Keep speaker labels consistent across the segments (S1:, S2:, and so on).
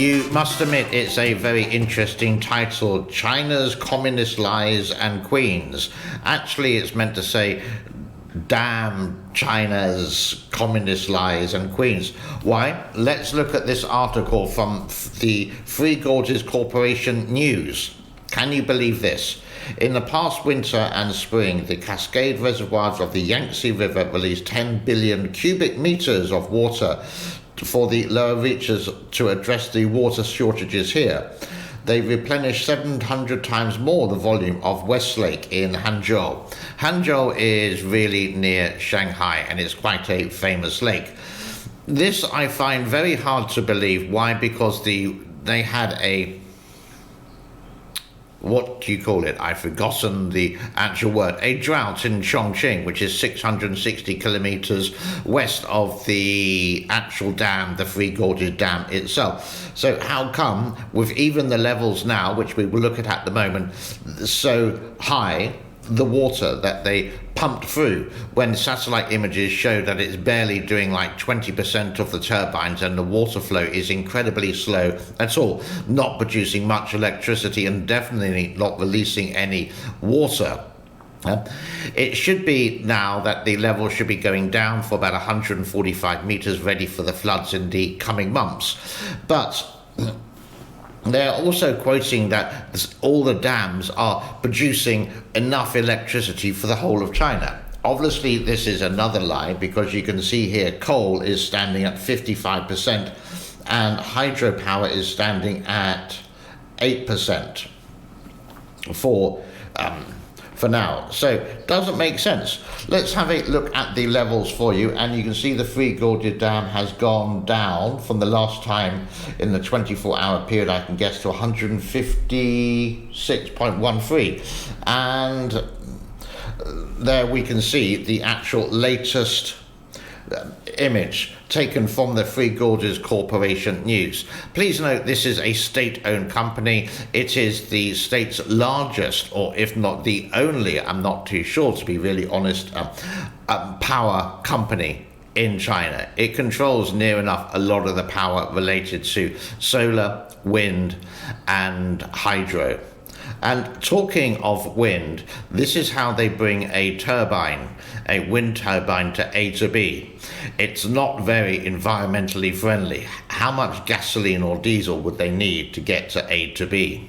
S1: You must admit it's a very interesting title, China's Communist Lies and Queens. Actually, it's meant to say, damn China's communist lies and queens. Why? Let's look at this article from the Three Gorges Corporation News. Can you believe this? In the past winter and spring, the Cascade reservoirs of the Yangtze River released 10 billion cubic meters of water for the lower reaches to address the water shortages here. They replenished 700 times more the volume of Westlake in Hangzhou. Hangzhou is really near Shanghai and it's quite a famous lake. This I find very hard to believe. Why? Because they had what do you call it? I've forgotten the actual word. A drought in Chongqing, which is 660 kilometers west of the actual dam, the Three Gorges Dam itself. So how come, with even the levels now, which we will look at the moment, so high, the water that they pumped through, when satellite images show that it's barely doing like 20% of the turbines and the water flow is incredibly slow at all, not producing much electricity and definitely not releasing any water. It should be now that the level should be going down for about 145 meters, ready for the floods in the coming months. But they're also quoting that all the dams are producing enough electricity for the whole of China. Obviously, this is another lie, because you can see here coal is standing at 55% and hydropower is standing at 8% for now. So doesn't make sense. Let's have a look at the levels for you, and you can see the Three Gorges Dam has gone down from the last time in the 24-hour period, I can guess, to 156.13, and there we can see the actual latest image taken from the Three Gorges Corporation News. Please note this is a state-owned company. It is the state's largest, or if not the only, I'm not too sure to be really honest, power company in China. It controls near enough a lot of the power related to solar, wind and hydro. And talking of wind, this is how they bring a wind turbine to A to B. It's not very environmentally friendly. How much gasoline or diesel would they need to get to A to B?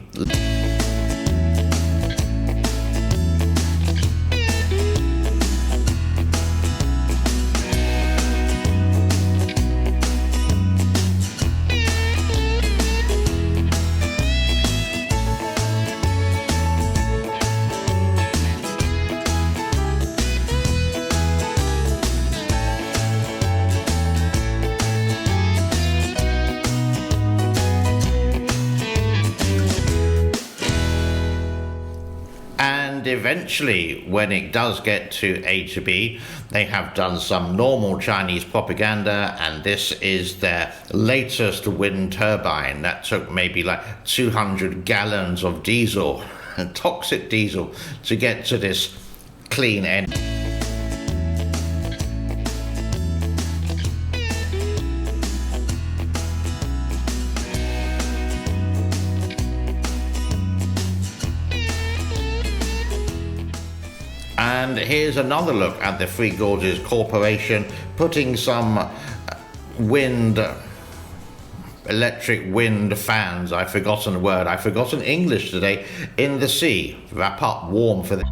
S1: And eventually, when it does get to A to B, they have done some normal Chinese propaganda, and this is their latest wind turbine that took maybe like 200 gallons of diesel, toxic diesel, to get to this clean end. And here's another look at the Three Gorges Corporation putting some electric wind fans, I've forgotten the word, I've forgotten English today, in the sea. Wrap up warm for the...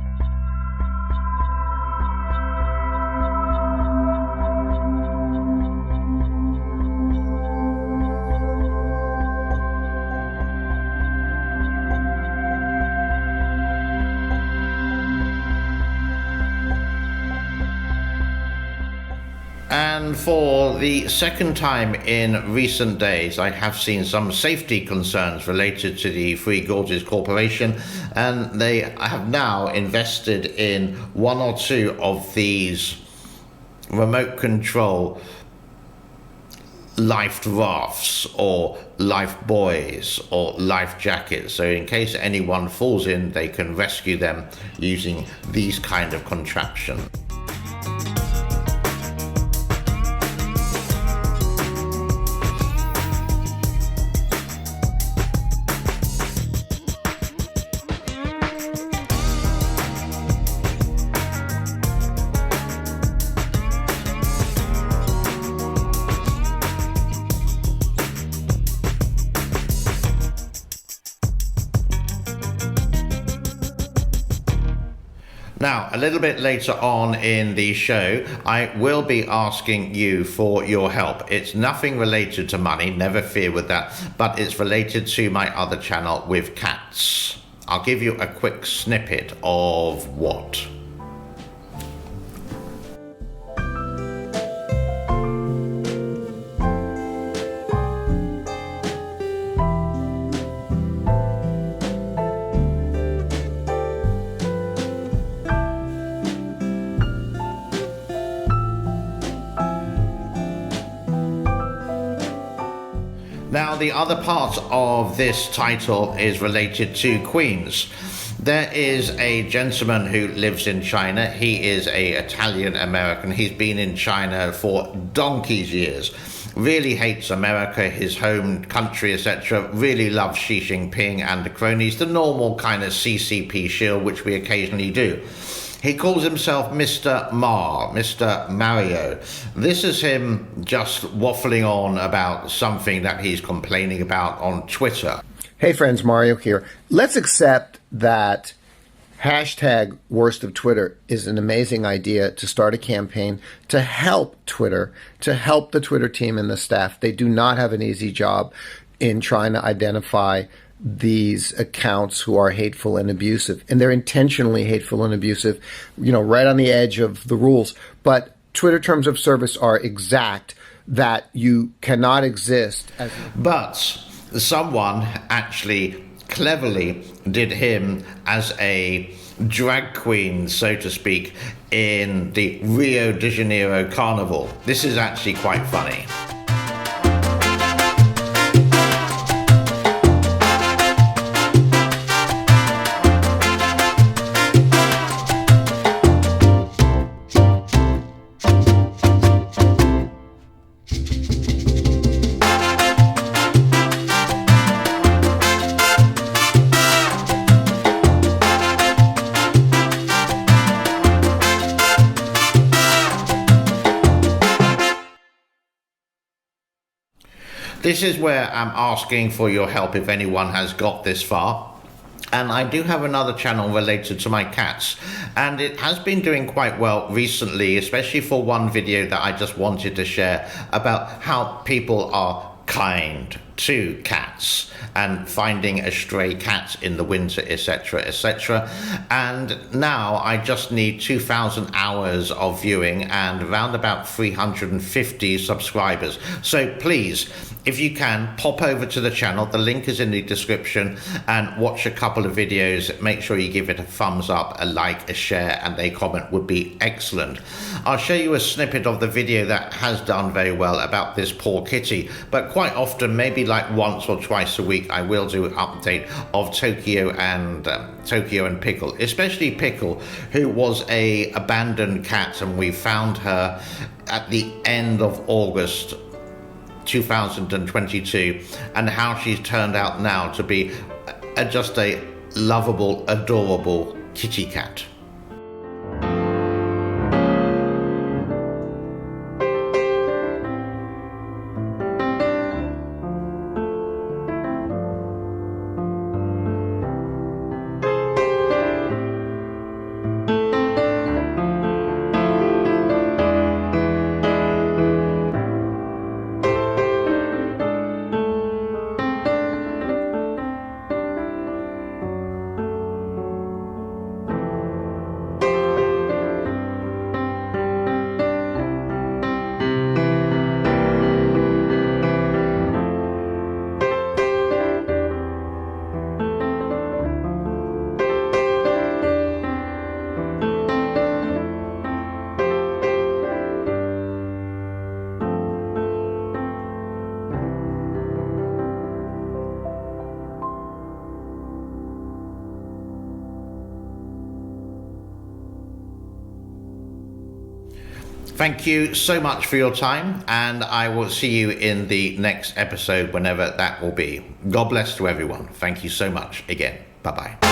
S1: And for the second time in recent days, I have seen some safety concerns related to the Three Gorges Corporation, and they have now invested in one or two of these remote control life rafts or life buoys or life jackets. So in case anyone falls in, they can rescue them using these kind of contraptions. Now, a little bit later on in the show, I will be asking you for your help. It's nothing related to money, never fear with that, but it's related to my other channel with cats. I'll give you a quick snippet of what. Now, the other part of this title is related to queens. There is a gentleman who lives in China. He is an Italian American. He's been in China for donkey's years. Really hates America, his home country, etc. Really loves Xi Jinping and the cronies, the normal kind of CCP shield, which we occasionally do. He calls himself Mr. Mr. Mario. This is him just waffling on about something that he's complaining about on Twitter.
S2: Hey friends, Mario here. Let's accept that hashtag worst of Twitter is an amazing idea to start a campaign to help Twitter, to help the Twitter team and the staff. They do not have an easy job in trying to identify these accounts who are hateful and abusive, and they're intentionally hateful and abusive, right on the edge of the rules. But Twitter terms of service are exact, that you cannot exist as...
S1: But someone actually cleverly did him as a drag queen, so to speak, in the Rio de Janeiro Carnival. This is actually quite funny. This is where I'm asking for your help if anyone has got this far. And I do have another channel related to my cats, and it has been doing quite well recently, especially for one video that I just wanted to share about how people are kind to cats and finding a stray cat in the winter, etc., etc. And now I just need 2,000 hours of viewing and around about 350 subscribers. So please, if you can, pop over to the channel. The link is in the description, and watch a couple of videos. Make sure you give it a thumbs up, a like, a share, and a comment would be excellent. I'll show you a snippet of the video that has done very well about this poor kitty, but quite often, maybe like once or twice a week, I will do an update of Tokyo and Pickle, especially Pickle, who was a abandoned cat, and we found her at the end of August 2022, and how she's turned out now to be just a lovable, adorable kitty cat. Thank you so much for your time, and I will see you in the next episode, whenever that will be. God bless to everyone. Thank you so much again. Bye-bye.